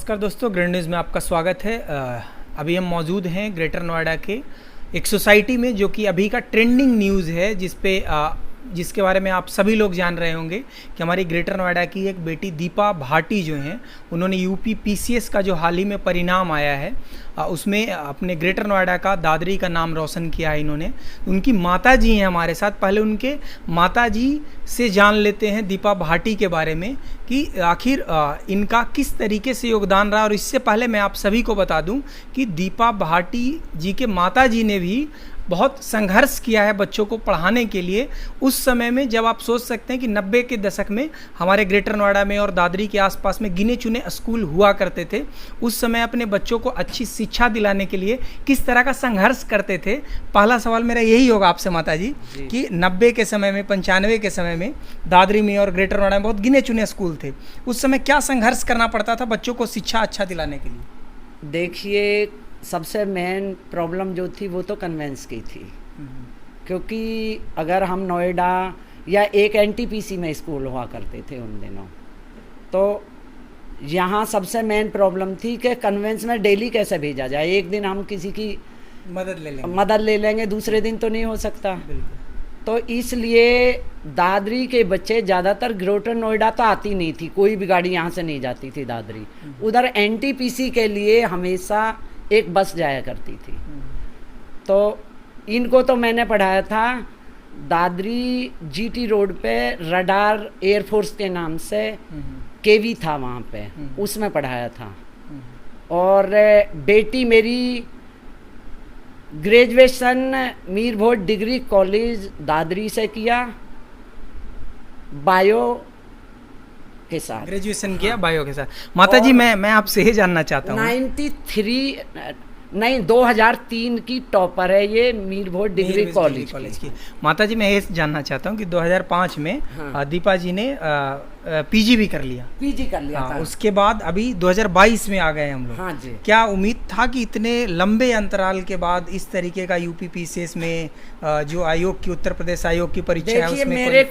नमस्कार दोस्तों, grand news में आपका स्वागत है। अभी हम मौजूद हैं ग्रेटर नोएडा के एक सोसाइटी में, जो कि अभी का ट्रेंडिंग न्यूज़ है, जिसके बारे में आप सभी लोग जान रहे होंगे कि हमारी ग्रेटर नोएडा की एक बेटी दीपा भाटी जो हैं, उन्होंने यूपी पीसीएस का जो हाल ही में परिणाम आया है उसमें अपने ग्रेटर नोएडा का दादरी का नाम रोशन किया है इन्होंने। उनकी माताजी हैं हमारे साथ। पहले उनके माताजी से जान लेते हैं दीपा भाटी के बारे में कि आखिर इनका किस तरीके से योगदान रहा। और इससे पहले मैं आप सभी को बता दूं कि दीपा भाटी जी के माताजी ने भी बहुत संघर्ष किया है बच्चों को पढ़ाने के लिए। उस समय में जब आप सोच सकते हैं कि 90 के दशक में हमारे ग्रेटर नोएडा में और दादरी के आसपास में गिने चुने स्कूल हुआ करते थे, उस समय अपने बच्चों को अच्छी शिक्षा दिलाने के लिए किस तरह का संघर्ष करते थे। पहला सवाल मेरा यही होगा आपसे माताजी कि 90 के समय में, 95 के समय में दादरी में और ग्रेटर नोएडा में बहुत गिने चुने स्कूल थे, उस समय क्या संघर्ष करना पड़ता था बच्चों को शिक्षा अच्छा दिलाने के लिए? देखिए, सबसे मेन प्रॉब्लम जो थी वो तो कन्वेंस की थी, क्योंकि अगर हम नोएडा या एक एनटीपीसी में स्कूल हुआ करते थे उन दिनों, तो यहाँ सबसे मेन प्रॉब्लम थी कि कन्वेंस में डेली कैसे भेजा जाए। एक दिन हम किसी की मदद ले लेंगे, दूसरे दिन तो नहीं हो सकता। तो इसलिए दादरी के बच्चे ज़्यादातर ग्रेटर नोएडा तो आती नहीं थी, कोई भी गाड़ी यहाँ से नहीं जाती थी दादरी। उधर एनटीपीसी के लिए हमेशा एक बस जाया करती थी। तो इनको तो मैंने पढ़ाया था दादरी जीटी रोड पे, रडार एयरफोर्स के नाम से केवी था वहाँ पे, उसमें पढ़ाया था। और बेटी मेरी graduation Mir vote degree college Dadri से किया, बायो के साथ ग्रेजुएशन किया। हाँ। बायो के साथ। माताजी मैं आपसे ये जानना चाहता हूँ, 2003 की टॉपर है ये मीर भोट डिग्री कॉलेज की। माताजी मैं ये जानना चाहता हूँ कि 2005 में हाँ। दीपा जी ने पीजी भी कर लिया। हाँ, था। उसके बाद अभी 2022 में आ गए हम लोग। हाँ जी। क्या उम्मीद था कि इतने लंबे अंतराल के बाद इस तरीके का यूपी पीसीएस में जो आयोग की, उत्तर प्रदेश आयोग की परीक्षा है, उसमें मेरे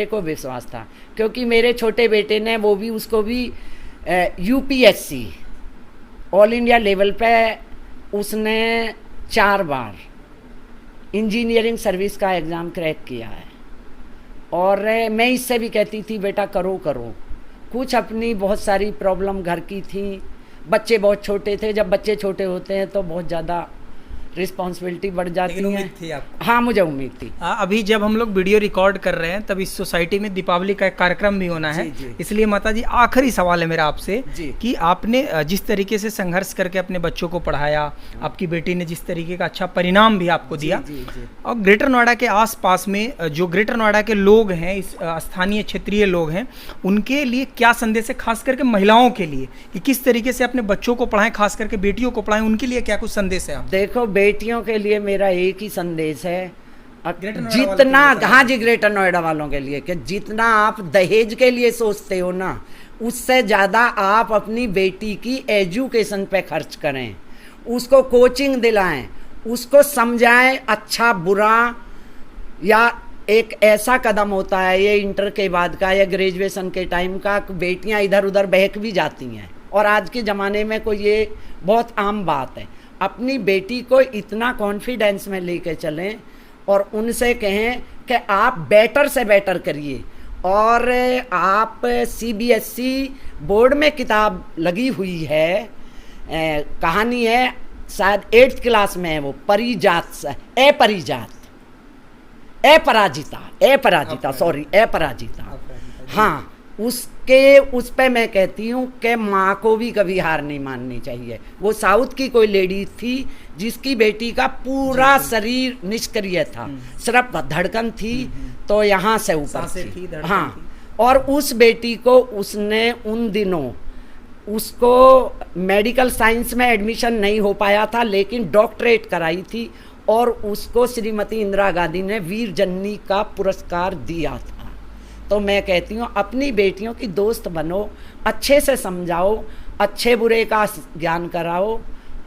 को विश्वास था क्योंकि मेरे छोटे बेटे ने वो भी, उसको भी यूपीएससी ऑल इंडिया लेवल पे उसने 4 बार इंजीनियरिंग सर्विस का एग्ज़ाम क्रैक किया है। और मैं इससे भी कहती थी बेटा करो। कुछ अपनी बहुत सारी प्रॉब्लम घर की थी, बच्चे बहुत छोटे थे। जब बच्चे छोटे होते हैं तो बहुत ज़्यादा रिस्पॉन्सिबिलिटी बढ़ जाती है। उम्मीद थी आपको? हाँ, मुझे उम्मीद थी। अभी जब हम लोग वीडियो रिकॉर्ड कर रहे हैं तब इस सोसाइटी में दीपावली का एक कार्यक्रम भी होना है। इसलिए माताजी आखिरी सवाल है मेरा आपसे कि आपने जिस तरीके से संघर्ष करके अपने बच्चों को पढ़ाया, आपकी बेटी ने जिस तरीके का अच्छा परिणाम भी आपको दिया, और ग्रेटर नोएडा के आसपास में जो ग्रेटर नोएडा के लोग हैं, इस स्थानीय क्षेत्रीय लोग हैं, उनके लिए क्या संदेश है, खास करके महिलाओं के लिए, कि किस तरीके से अपने बच्चों को पढ़ाएं, खास करके बेटियों को पढ़ाएं, उनके लिए क्या कुछ संदेश है? आप देखो, बेटियों के लिए मेरा एक ही संदेश है, जितना, हाँ जी, ग्रेटर नोएडा वालों के लिए, कि जितना आप दहेज के लिए सोचते हो ना, उससे ज़्यादा आप अपनी बेटी की एजुकेशन पे खर्च करें, उसको कोचिंग दिलाएं, उसको समझाएं अच्छा बुरा। या एक ऐसा कदम होता है ये इंटर के बाद का या ग्रेजुएशन के टाइम का, बेटियां इधर उधर बहक भी जाती हैं, और आज के ज़माने में कोई ये बहुत आम बात है। अपनी बेटी को इतना कॉन्फिडेंस में लेके चलें और उनसे कहें कि आप बेटर से बेटर करिए। और आप सीबीएसई बोर्ड में किताब लगी हुई है, कहानी है, शायद 8th क्लास में है वो, अपराजिता। हाँ, उस पे मैं कहती हूँ कि माँ को भी कभी हार नहीं माननी चाहिए। वो साउथ की कोई लेडी थी जिसकी बेटी का पूरा शरीर निष्क्रिय था, सिर्फ धड़कन थी, तो यहाँ से ऊपर थी। हाँ, और उस बेटी को उसने उन दिनों, उसको मेडिकल साइंस में एडमिशन नहीं हो पाया था, लेकिन डॉक्टरेट कराई थी, और उसको श्रीमती इंदिरा गांधी ने वीर जननी का पुरस्कार दिया था। तो मैं कहती हूँ अपनी बेटियों की दोस्त बनो, अच्छे से समझाओ, अच्छे बुरे का ज्ञान कराओ,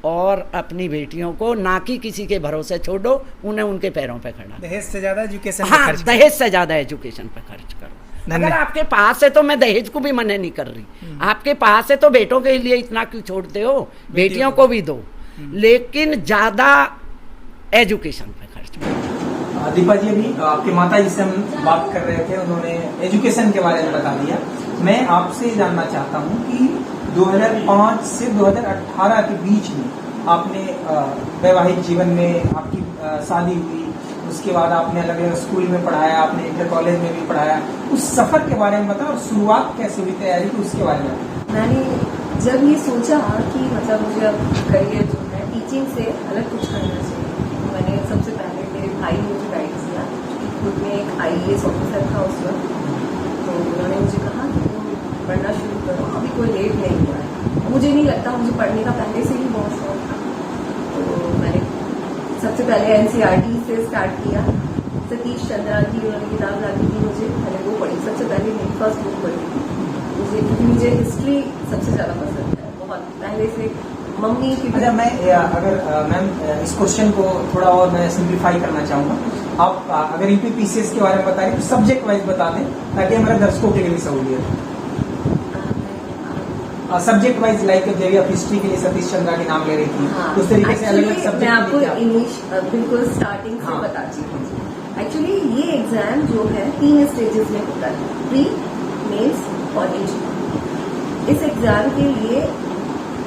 और अपनी बेटियों को ना कि किसी के भरोसे छोड़ो, उन्हें उनके पैरों पे खड़ा। दहेज से ज़्यादा एजुकेशन पे खर्च करो। अगर आपके पास है तो मैं दहेज को भी मना नहीं कर रही, आपके पास है तो बेटों के लिए इतना क्यों छोड़ते हो, बेटियों को भी दो, लेकिन ज्यादा एजुकेशन पे खर्च। दीपा जी, अभी आपके माता जी से हम बात कर रहे थे, उन्होंने एजुकेशन के बारे में बता दिया। मैं आपसे जानना चाहता हूँ कि 2005 से 2018 के बीच में आपने वैवाहिक जीवन में आपकी शादी हुई, उसके बाद आपने अलग अलग स्कूल में पढ़ाया, आपने इंटर कॉलेज में भी पढ़ाया, उस सफर के बारे में बताओ और शुरुआत कैसे हुई तैयारी की, उसके बारे में। मैंने जब ये सोचा कि मतलब मुझे अब करियर जो है टीचिंग से अलग कुछ करना चाहिए, तो मैंने सबसे पहले मेरे भाई ने मुझे गाइड किया, खुद में एक IAS ऑफिसर था उस वक्त, तो उन्होंने मुझे कहा कि तुम पढ़ना शुरू करो, अभी कोई लेट नहीं हुआ है। मुझे नहीं लगता, मुझे पढ़ने का पहले से ही बहुत शौक था, तो मैंने सबसे पहले NCERT से स्टार्ट किया। सतीश चंद्रा की उन्होंने किताब लाती थी मुझे, मैंने वो पढ़ी, सबसे पहले मेरी फर्स्ट बुक पढ़ी थी मुझे, क्योंकि मुझे हिस्ट्री सबसे ज़्यादा पसंद है, बहुत पहले से मम्मी की। अच्छा, मैं अगर मैम इस क्वेश्चन को थोड़ा और मैं सिंप्लीफाई करना चाहूँगा। आप अगर UPPCS के बारे में बता रहे तो सब्जेक्ट वाइज बता दें ताकि हमारे दर्शकों के लिए सहूलियत। सब्जेक्ट वाइज लाइक जब आप हिस्ट्री के लिए सतीश चंद्रा के नाम ले रही थी, हाँ, उस तरीके से अलग अलग सब्जेक्ट। मैं आपको इंग्लिश बिल्कुल स्टार्टिंग से बताती हूँ। एक्चुअली ये एग्जाम जो है 3 स्टेजेस में होता है, प्री, मेंस और इंटर। इस एग्जाम के लिए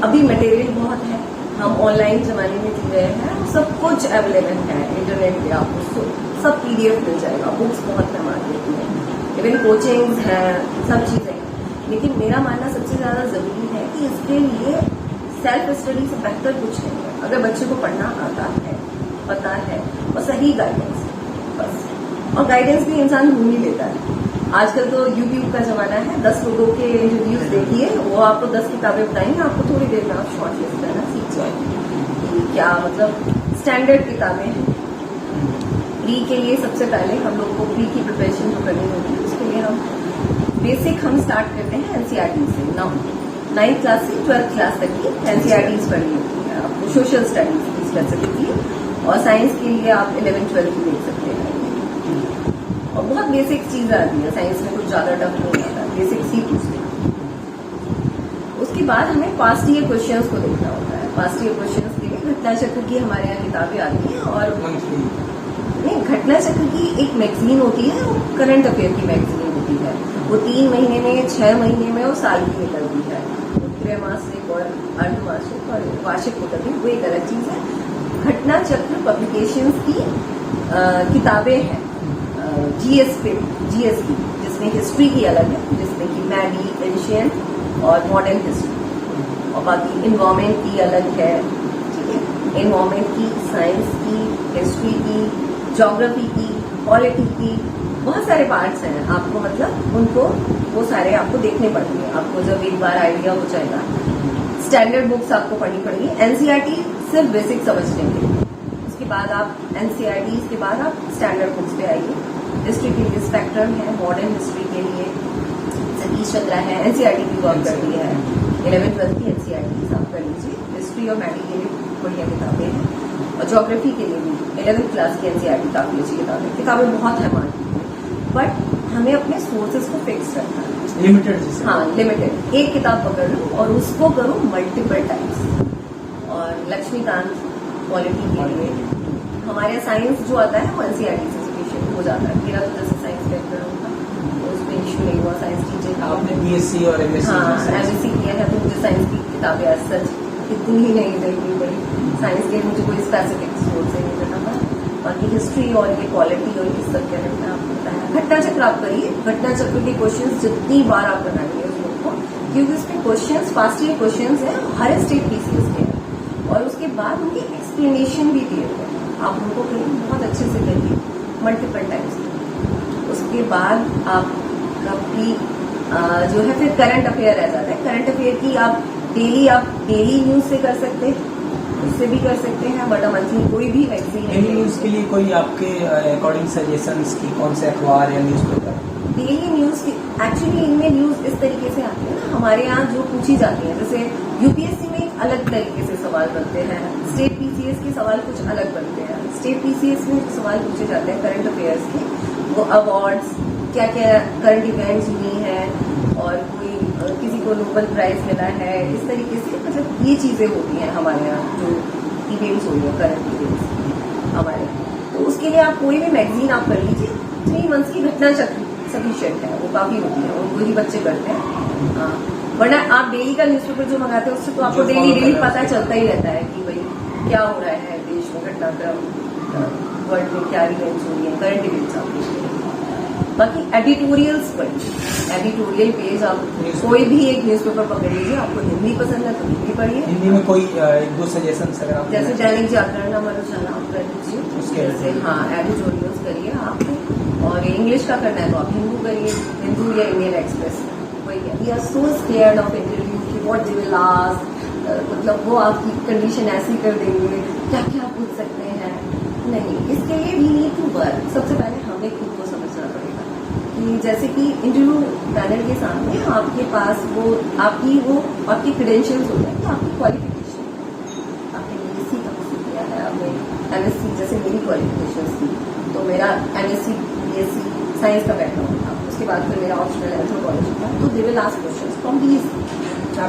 अभी मटेरियल बहुत है, हम ऑनलाइन जमाने में जी रहे हैं, सब कुछ अवेलेबल है इंटरनेट पे, आपको सब PDF मिल जाएगा, बुक्स बहुत है मार्केट में, इवन कोचिंग्स हैं, सब चीज़ें। लेकिन मेरा मानना सबसे ज़्यादा ज़रूरी है कि इसके लिए सेल्फ स्टडी से बेहतर कुछ नहीं है। अगर बच्चे को पढ़ना आता है, पता है और सही गाइडेंस बस, और गाइडेंस भी इंसान ढूंढ ही लेता है। आजकल तो YouTube का ज़माना है, 10 लोगों के इंटरव्यूज देखिए, वो आपको 10 किताबें बताएंगे, आपको थोड़ी देर में आप शॉर्ट लिस्ट करना सीख जाएंगे। क्या मतलब स्टैंडर्ड किताबें हैं। प्री के लिए सबसे पहले हम लोग को प्री की प्रिपरेशन जो करनी होती है, उसके लिए हम बेसिक हम स्टार्ट करते हैं NCERT से। 9th क्लास से 12th क्लास तक की NCERTs पढ़नी होती है आपको, सोशल स्टडीज की स्पेसिफिकली, और साइंस के लिए आप 11th-12th की देख सकते हैं। और बहुत बेसिक चीज़ आती है साइंस में, कुछ ज़्यादा टफ नहीं आता, बेसिक्स ही पूछते हैं। उसके बाद हमें पास्ट ईयर क्वेश्चंस को देखना होता है। पास्ट ईयर क्वेश्चंस के लिए घटना चक्र की हमारे यहाँ किताबें आती हैं, और नहीं, घटना चक्र की एक मैगजीन होती है, वो करंट अफेयर की मैगजीन होती है, वो 3 महीने में, 6 महीने में और साल की निकलती है। त्रैमासिक और अर्धवार्षिक और वार्षिक निकलती है, वो एक अलग चीज़ है। घटना चक्र पब्लिकेशंस की किताबें हैं GS की, जिसमें हिस्ट्री की अलग है, जिसमें कि मैडी, एंशिएंट और मॉडर्न हिस्ट्री, और बाकी इन्वायरमेंट की अलग है, ठीक है, इन्वायरमेंट की, साइंस की, हिस्ट्री की, ज्योग्राफी की, पॉलिटी की, बहुत सारे पार्ट्स हैं। आपको मतलब उनको वो सारे आपको देखने पड़ेंगे, आपको जब एक बार आइडिया हो जाएगा। स्टैंडर्ड बुक्स आपको पढ़नी पड़ेगी। NCERT सिर्फ बेसिक समझ लेंगे, उसके बाद आप NCERT के बाद आप स्टैंडर्ड बुक्स पे आइए। हिस्ट्री के लिए स्पेक्ट्रम है, मॉडर्न हिस्ट्री के लिए सतीश चंद्रा है, NCERT की वर्क कर रही है, 11th-12th की NCERT आप कर लीजिए। हिस्ट्री और मैडी के लिए बढ़िया किताबें हैं, और ज्योग्राफी के लिए भी 11th क्लास की NCERT काफ़ी अच्छी किताबें बहुत है मार्केट में, बट हमें अपने सोर्सेज को फिक्स रखना है, लिमिटेड। हाँ, लिमिटेड। एक किताब पकड़ लो और उसको करो मल्टीपल टाइम्स। और लक्ष्मीकांत पॉलिटी के लिए हमारे साइंस जो आता है वो NCERT से सफिशिएंट हो जाता है। मेरा तो जैसे साइंस बैकग्राउंड होगा तो उसमें इशू नहीं हुआ, साइंस टीचर था। आपने BSc और MSc? हाँ, MSc किया है, तो मुझे साइंस की किताबें आज सच इतनी ही नहीं देखनी पड़ी। साइंस के मुझे कोई स्पेसिफिक सोर्स से नहीं करना पड़ा। बाकी हिस्ट्री और ये पॉलिटी और ये सब करंट में आपको बताया। घटना चक्र आप करिए, घटना चक्र के क्वेश्चंस जितनी बार आप बनाएंगे उस बुक को, क्योंकि उसमें क्वेश्चंस पास्ट ईयर क्वेश्चंस हैं, हर स्टेट PCS के हैं, और उसके बाद उनकी एक्सप्लेनेशन भी दिए हुए हैं। आप उनको करिए, बहुत अच्छे से करिए, मल्टीपल टाइम्स। उसके बाद आप अपनी जो है फिर करंट अफेयर रह जाता है। करंट अफेयर की आप डेली न्यूज से कर सकते हैं, उससे भी कर सकते हैं, बट मंथली कोई भी मैगजीन डेली न्यूज के लिए कोई आपके अकॉर्डिंग सजेशंस की कौन से अखबार या न्यूज़पेपर? डेली न्यूज एक्चुअली इनमें न्यूज इस तरीके से आती है ना, हमारे यहाँ जो पूछी जाती है, जैसे UPSC में एक अलग तरीके से सवाल बनते हैं, स्टेट PCS के सवाल कुछ अलग बनते हैं। स्टेट PCS में सवाल पूछे जाते हैं करंट अफेयर्स के, वो अवार्ड्स, क्या क्या करंट इवेंट्स हुई हैं और कोई किसी को नोबेल प्राइज मिला है, इस तरीके से मतलब ये चीज़ें होती हैं हमारे यहाँ जो इवेंट्स हुई हैं, करंट इवेंट्स हमारे यहाँ। तो उसके लिए आप कोई भी मैगजीन आप कर लीजिए, 3 मंथ्स की घटना चक्र सफिशिएंट है, वो काफ़ी होती है, उनको ही बच्चे करते हैं। हाँ, वरना आप डेली का न्यूज़पेपर जो मंगाते हैं उससे तो आपको डेली पता चलता ही रहता है कि भाई क्या हो रहा है देश में, घटनाक्रम, वर्ल्ड में क्या इवेंट्स हुई हैं, करंट इवेंट्स आप देखिए। बाकी एडिटोरियल्स पढ़िए, एडिटोरियल पेज आप कोई भी एक न्यूज़पेपर पकड़ लीजिए, आपको हिंदी पसंद है तो हिंदी पढ़िए। हिंदी में कोई 1-2 सजेशन अगर आप जैसे दैनिक जागरण, अमर उजाला आप कर लीजिए, जैसे हाँ एडिटोरियल्स करिए आप, और इंग्लिश का करना है तो आप हिंदू करिए, हिंदू या इंडियन एक्सप्रेस। वही है, we are so scared of interview कि व्हाट दे विल आस्क, मतलब वो आपकी कंडीशन ऐसी कर देंगे, क्या क्या पूछ सकते हैं। नहीं, इसके लिए वी नीड टू वर्क। सबसे पहले हमें खुद को समझना पड़ेगा कि जैसे कि इंटरव्यू पैनल के सामने आपके पास आपकी क्रेडेंशियल्स होते हैं, तो आपकी क्वालिफिकेशन, आपने बीएससी कहाँ से किया है, आपने एमएससी, जैसे मेरी क्वालिफिकेशन थी तो मेरा एमएससी बीएससी साइंस का बैकग्राउंड था, उसके बाद फिर मेरा ऑप्शनल एंथ्रोपोलॉजी था। तो दे will ask questions from these.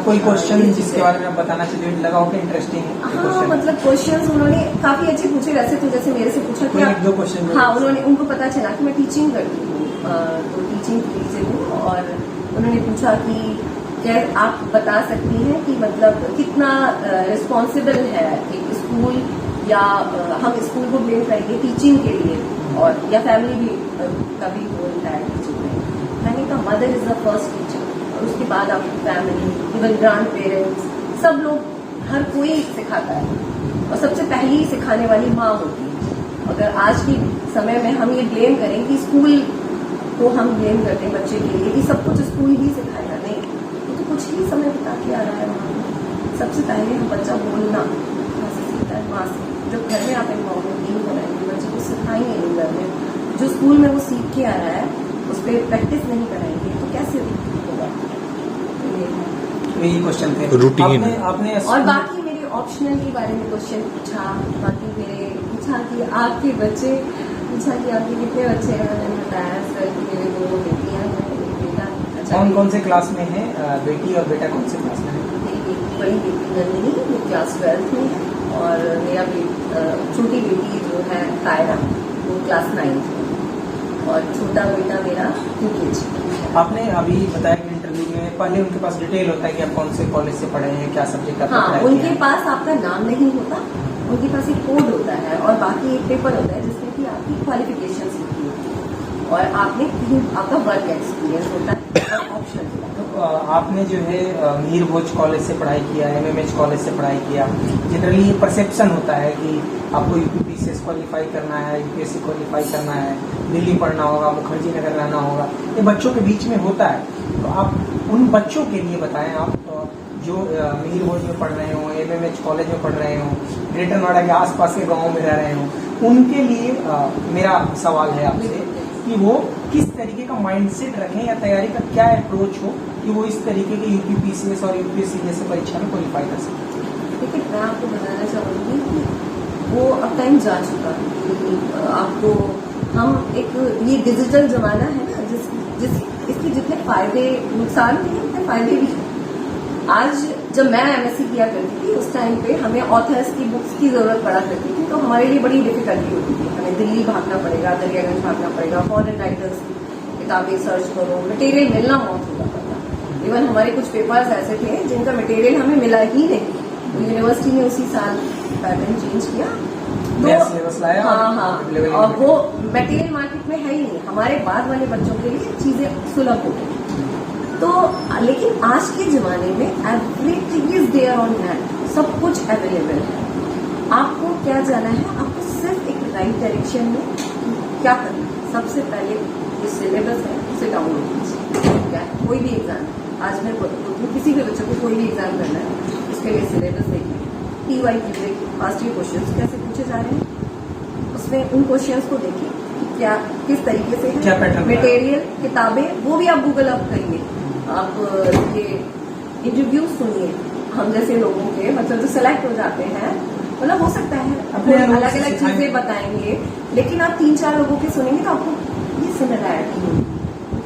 कोई क्वेश्चन जिसके बारे में आप बताना चाहिए, लगा हो कि इंटरेस्टिंग हाँ, मतलब क्वेश्चंस उन्होंने काफी अच्छे पूछे। वैसे तो जैसे मेरे से पूछा कि 1-2 क्वेश्चन, हाँ, उनको पता चला कि मैं टीचिंग करती हूँ, तो टीचिंग फील्ड से हूँ, और उन्होंने पूछा कि क्या आप बता सकती हैं कि मतलब कितना रिस्पॉन्सिबल है एक स्कूल, या हम स्कूल को ब्लेम करेंगे टीचिंग के लिए, और या फैमिली भी का भी रोल है टीचिंग में। मैंने कहा mother is the first teacher, और उसके बाद आपकी फैमिली, इवन ग्रैंड पेरेंट्स, सब लोग, हर कोई सिखाता है, और सबसे पहली सिखाने वाली माँ होती है। अगर आज के समय में हम ये ब्लेम करें कि स्कूल को हम ब्लेम करते हैं बच्चे के लिए कि सब कुछ स्कूल ही सिखाएगा, नहीं, वो तो कुछ ही समय बिता के आ रहा है वहाँ। सबसे पहले हम बच्चा बोलना कहाँ से सीखता है, माँ से। जब घर में आप एनवायरमेंट नहीं बनाएंगे, बच्चे को सिखाएंगे नहीं घर में, जो स्कूल में वो सीख के आ रहा है उस पर प्रैक्टिस नहीं कराएंगे तो कैसे होगा। यही क्वेश्चन थे रूटीन आपने और बाकी मेरे ऑप्शनल के बारे में क्वेश्चन पूछा, बाकी मेरे पूछा कि आपके बच्चे, पूछा कि आपके कितने बच्चे हैं, मैंने बताया सर कि मेरे 2 बेटियां हैं, एक बेटा। अच्छा, कौन से क्लास में है बेटी और बेटा, कौन से क्लास में है? मेरी बड़ी बेटी नंदिनी वो क्लास 12th में है, और मेरा छोटी बेटी जो है कायरा वो क्लास 9th में, और छोटा बेटा मेरा UKG। आपने अभी बताया कि इंटरव्यू में पहले उनके पास डिटेल होता है कि आप कौन से कॉलेज से पढ़े हैं, क्या सब्जेक्ट आपने हाँ, पढ़ाया उनके है। पास आपका नाम नहीं होता, उनके पास एक कोड होता है, और बाकी एक पेपर होता है जिसमें कि आपकी क्वालिफिकेशन लिखी होती है, और आपका वर्क एक्सपीरियंस होता है, और ऑप्शन होता है। तो आपने जो है मीर भोज कॉलेज से पढ़ाई किया, MMH कॉलेज से पढ़ाई किया। जनरली ये परसेप्शन होता है कि आपको UPPCS क्वालिफाई करना है, UPSC क्वालिफाई करना है, दिल्ली पढ़ना होगा, मुखर्जी नगर रहना होगा, ये बच्चों के बीच में होता है। तो आप उन बच्चों के लिए बताएं, आप जो मीर भोज में पढ़ रहे हों, MMH कॉलेज में पढ़ रहे हों, ग्रेटर नोएडा के आसपास के गाँव में रह रहे हों, उनके लिए मेरा सवाल है आपसे कि वो किस तरीके का माइंडसेट रखें, या तैयारी का क्या अप्रोच हो कि वो इस तरीके के UPPCS और UPSC जैसे परीक्षा में क्वालिफाई कर सकें। लेकिन मैं आपको बताना चाहूँगी कि वो अब टाइम जा चुका है। आपको हम एक ये डिजिटल जमाना है ना, जिस इसके जितने फायदे नुकसान भी हैं उतने फायदे भी हैं। आज जब मैं MSc किया करती थी उस टाइम पे हमें ऑथर्स की बुक्स की जरूरत पड़ा करती थी, तो हमारे लिए बड़ी डिफिकल्टी होती थी। हमें दिल्ली भागना पड़ेगा, दरियागंज भागना पड़ेगा, फॉरेन राइटर्स की किताबें सर्च करो, मटेरियल मिलना बहुत होता था। इवन हमारे कुछ पेपर्स ऐसे थे जिनका मटेरियल हमें मिला ही नहीं, तो यूनिवर्सिटी ने उसी साल पैटर्न चेंज किया, तो हाँ, और वो मटेरियल मार्केट में है ही नहीं। हमारे बाद वाले बच्चों के लिए चीजें सुलभ हो गई। तो लेकिन आज के जमाने में everything is there on net, सब कुछ अवेलेबल है। आपको क्या जाना है, आपको सिर्फ एक राइट डायरेक्शन में क्या करना है। सबसे पहले जो सिलेबस है उसे डाउनलोड कीजिए। क्या है, कोई भी एग्जाम, आज मैं किसी भी बच्चे को कोई भी एग्जाम करना है, उसके लिए सिलेबस देखिए, TYQ पास्ट ईयर क्वेश्चंस कैसे पूछे जा रहे हैं, उसमें उन क्वेश्चंस को देखिए क्या किस तरीके से है, मटेरियल, किताबें, वो भी आप गूगल अप करिए। आप ये इंटरव्यू सुनिए हम जैसे लोगों के, मतलब जो सेलेक्ट हो जाते हैं, मतलब हो सकता है अलग अलग चीजें बताएंगे, लेकिन आप 3-4 लोगों के सुनेंगे तो आपको ये सिमिलैरिटी होगी।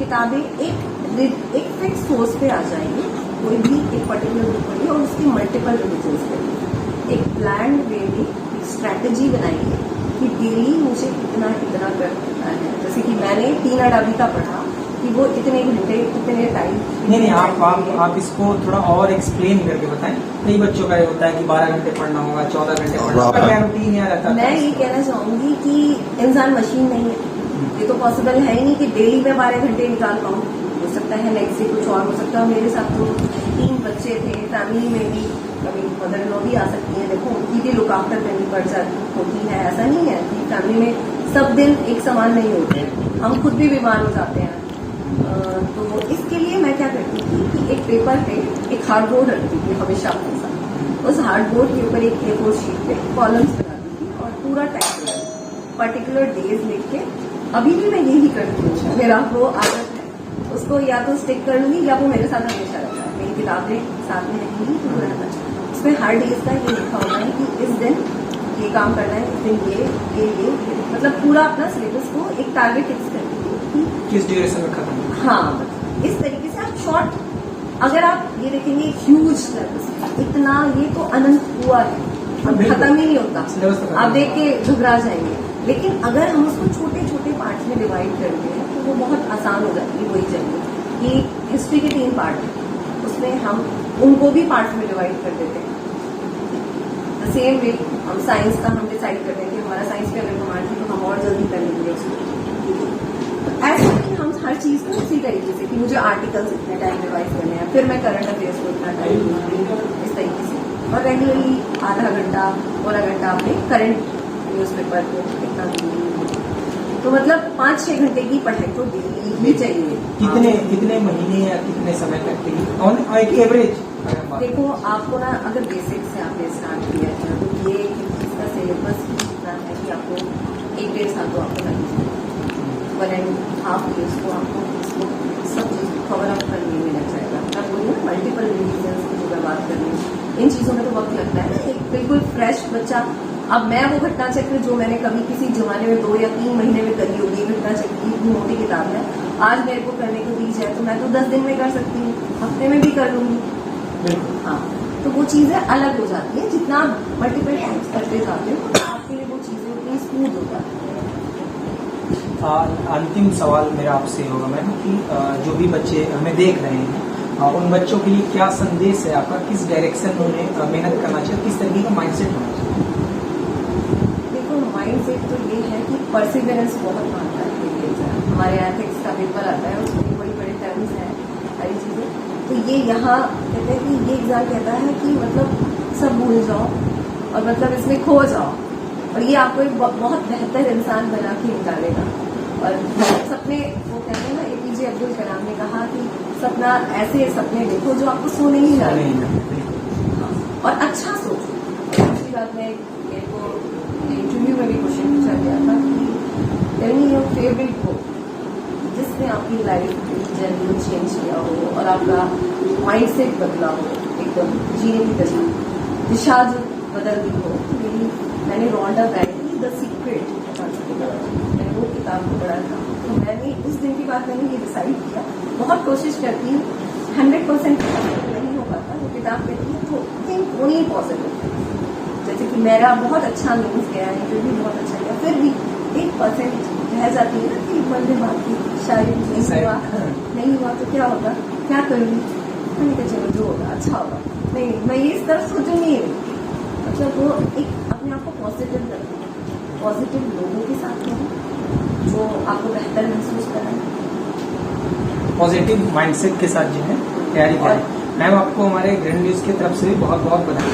किताबें एक फिक्स सोर्स पे आ जाएंगी, कोई भी एक पर्टिकुलर बुक पढ़िए और उसकी मल्टीपल रिविजन्स करिए, एक प्लान वे में एक स्ट्रैटेजी बनाइए कि डेली मुझे इतना करना है। जैसे कि मैंने 3 अडाबी का पढ़ा कि वो इतने घंटे इतने टाइम। नहीं, आप इसको थोड़ा और एक्सप्लेन करके बताएं। कई बच्चों का ये होता है कि 12 घंटे पढ़ना होगा, 14 घंटे पढ़ना होगा, क्या रूटीन यहाँ रहता है? मैं ये कहना चाहूंगी कि इंसान मशीन नहीं है, ये तो पॉसिबल है ही नहीं कि डेली में 12 घंटे निकाल पाऊँ। हो सकता है नेक्स्ट से कुछ और हो सकता है। मेरे साथ तो 3 बच्चे थे, फैमिली में भी कभी मदर इन लॉ भी आ सकती है, देखो उनकी भी लुक आफ्टर करनी पड़ जाती होती है। ऐसा नहीं है कि फैमिली में सब दिन एक समान नहीं होते हैं, हम खुद भी बीमार हो जाते हैं। तो इसके लिए मैं क्या करती थी कि एक पेपर पे एक हार्डबोर्ड रखती थी हमेशा अपने साथ। उस हार्डबोर्ड के ऊपर एक A4 शीट पे कॉलम्स बनाती थी और पूरा टाइम पर्टिकुलर डेज लिख के, अभी भी मैं यही करती हूँ। मेरा वो आदत है, उसको या तो स्टिक कर लूंगी या वो मेरे साथ हमेशा रहता है। मेरी किताबें साथ में रहेंगी तो वो रहता है। उसमें हर डेज का ये लिखा होता है कि इस दिन ये काम करना है, इस दिन ये मतलब पूरा अपना सिलेबस को एक टारगेट फिक्स करती थी किस ड्यूरेशन में खत्म। हाँ, इस तरीके से आप शॉर्ट, अगर आप ये देखेंगे ह्यूज सिलेबस, इतना ये तो अनंत हुआ है, खत्म ही नहीं होता, आप देख के घबरा जाएंगे। लेकिन अगर हम उसको छोटे छोटे पार्ट्स में डिवाइड करते हैं तो वो बहुत आसान हो जाती है। वही चलिए कि हिस्ट्री के 3 पार्ट हैं, उसमें हम उनको भी पार्ट्स में डिवाइड कर देते हैं। द सेम वे हम साइंस का हम डिसाइड करते हैं कि हमारा साइंस पे अगर कमांड है तो हम और जल्दी कर लेंगे उसको। ऐसे ही हम हर चीज को उसी तरीके से कि मुझे आर्टिकल्स इतने टाइम रिवाइज करने हैं, फिर मैं करंट अफेयर्स को इतना टाइम दूंगी, इस तरीके से। और रेगुलरली आधा घंटा पौना घंटा अपने करंट न्यूज़पेपर को इतना दूंगी। तो मतलब 5-6 घंटे की पढ़ाई तो डेली ही चाहिए। कितने महीने या कितने समय तक की एक एवरेज? देखो आपको ना, अगर बेसिक से आपने स्टार्ट किया है तो ये इसका सिलेबस इतना है कि आपको 1-1.5 साल तो आपको लगेगा। 1.5 years को आपको इसको सब चीज कवर अप करने में लग जाएगा। मैं बोलिए ना मल्टीपल रिविजन्स की जो बात करनी, इन चीजों में तो वक्त लगता है ना। एक बिल्कुल फ्रेश बच्चा, अब मैं वो घटना चक्र जो मैंने कभी किसी जमाने में 2 या 3 महीने में करी होगी, घटना चक्र की इतनी मोटी किताब है, आज मेरे को करने को दी जाए तो मैं तो 10 दिन में कर सकती हूँ, हफ्ते में भी कर लूंगी। हाँ, तो वो चीजें अलग हो जाती है। जितना आप मल्टीपल टाइम्स करते जाते हो तो आपके लिए वो चीजें उतनी स्मूथ हो जाती है। अंतिम सवाल मेरा आपसे होगा मैम कि जो भी बच्चे हमें देख रहे हैं उन बच्चों के लिए क्या संदेश है आपका, किस डायरेक्शन में उन्हें मेहनत करना चाहिए, किस तरीके का माइंडसेट होना चाहिए? देखो माइंडसेट तो ये है कि परसिवियरेंस बहुत मांगता है। हमारे एथिक्स का पेपर आता है, उसमें बड़ी बड़ी टर्म्स हैं, सारी चीजें। तो ये यहाँ कहते हैं कि ये एग्जाम कहता है कि मतलब सब भूल जाओ और मतलब इसमें खो जाओ, और ये आपको एक बहुत बेहतर इंसान बना के निकालेगा। और सपने, वो कहते हैं ना, APJ अब्दुल कलाम ने कहा कि सपना, ऐसे सपने देखो जो आपको सोने ही ना दें और अच्छा सोचो। दूसरी बात में मेरे को इंटरव्यू में भी क्वेश्चन पूछा गया था कि tell me your favourite book जिसने आपकी लाइफ जर्नी चेंज किया हो और आपका माइंडसेट बदला हो, एकदम जीने की दिशा जो बदल दी हो। मैंने रॉन्डा ब्रायन द सीक्रेट, मैंने वो किताब को पढ़ा था। तो मैंने उस दिन के बाद मैंने ये डिसाइड किया, बहुत कोशिश करती हूँ, 100% नहीं हो पाता। वो किताब कहती है तो थिंक ओनली पॉजिटिव। जैसे कि मेरा बहुत अच्छा न्यूज़ गया है, जो भी बहुत अच्छा गया, फिर भी 1% रह जाती है ना कि मन में बात की शायद नहीं हुआ तो क्या होगा, क्या करूँगी, मैंने कहा चलो जो होगा अच्छा होगा। नहीं, मैं ये इस तरफ सोचूंगी, मतलब वो एक अपने आप को पॉजिटिव रखें, पॉजिटिव लोगों के साथ रहें जो आपको बेहतर महसूस कराएं, पॉजिटिव माइंडसेट के साथ जो है तैयारी करें। मैम आपको हमारे ग्रैंड न्यूज की तरफ से भी बहुत बहुत बधाई।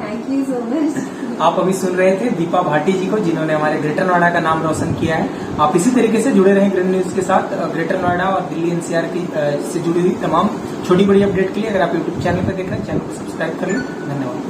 Thank you so much. आप अभी सुन रहे थे दीपा भाटी जी को, जिन्होंने हमारे ग्रेटर नोएडा का नाम रोशन किया है। आप इसी तरीके से जुड़े रहें ग्रैंड न्यूज के साथ। ग्रेटर नोएडा और दिल्ली NCR की से जुड़ी हुई तमाम छोटी बड़ी अपडेट के लिए अगर आप यूट्यूब चैनल पर देख रहे हैं, चैनल को सब्सक्राइब कर लें। धन्यवाद।